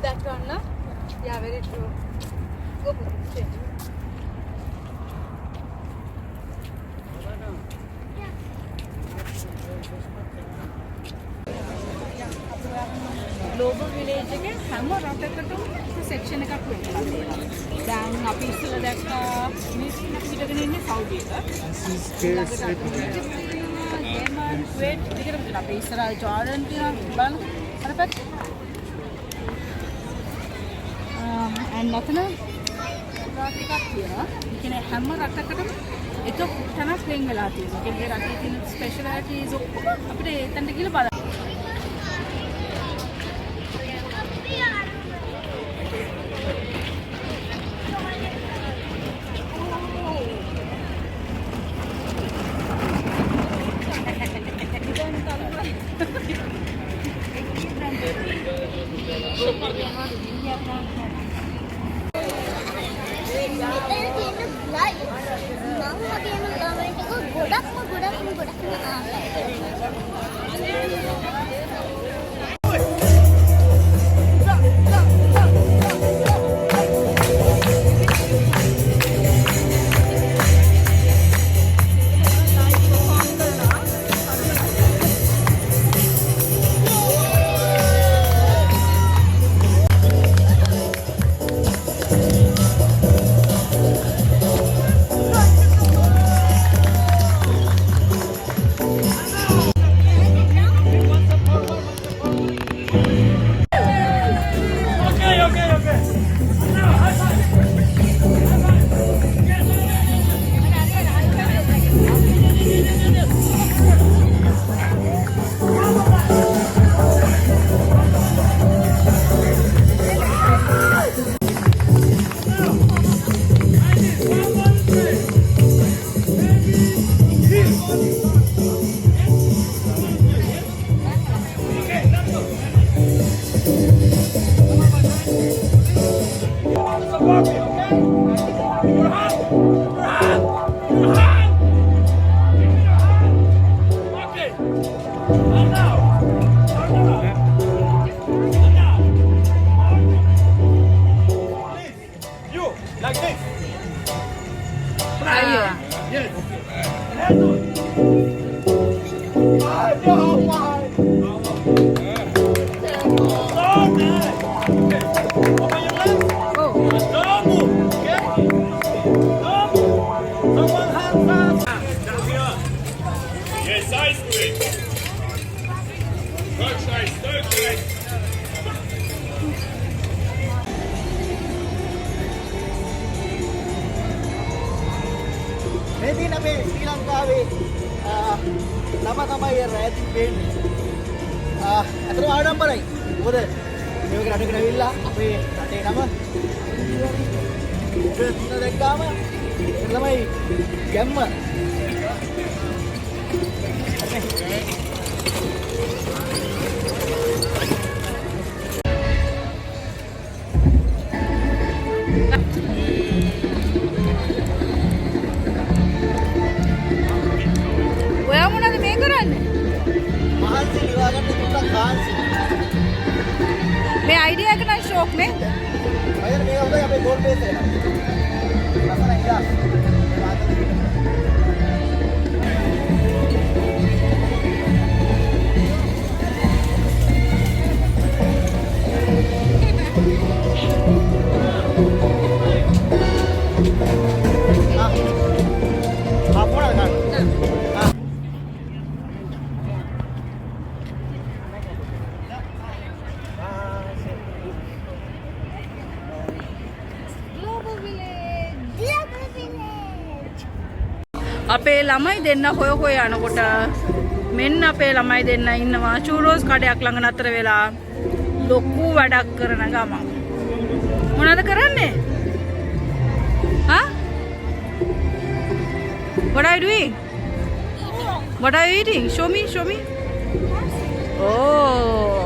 that one, no? Yeah, very true. Go for it. Global village එකේ හැම රටකටම section එකක් වෙනවා. දැන් අපි ඉස්සෙල්ලා දැක්කා මේ පිටගෙන ඉන්නේ සෞදි එක. යමන් කුවේට් විතරක් තියෙනවා. අපි ඉස්සරහා ජෝර්ඩන් තියෙනවා බලන්න. අර පැත්තේ. and නැතන රට එකක් තියෙනවා. ඒ කියන්නේ හැම රටකටම එක තැනක් වෙන් වෙලා තියෙනවා. ඒ කියන්නේ රටේ තියෙන ස්පෙෂලිටිස් ඔක්කොම අපිට එතනට ගිහලා බලන්න. Maybe na may Sri Lanka nama තමයි රැදින් වෙන්නේ. අතන ආඩම්බරයි. මොකද මේක රටකට ඇවිල්ලා අපේ රටේ නම ඉතින් දැක්කාම තමයි ගැම්ම. මේ අයිඩියා එක නම් ෂෝක් නේ. අයියර මේක හොඳයි අපේ ගෝල් බේස් එක. ලස්සනයි ඉතින්. අපේ ළමයි දෙන්න හොය හොය යනකොට මෙන්න අපේ ළමයි දෙන්න ඉන්නවා චූරෝස් කඩයක් ළඟ නතර වෙලා ලොකු වැඩක් කරන ගමන් මොනවද කරන්නේ? What are you doing? What are you eating? Show me. Oh.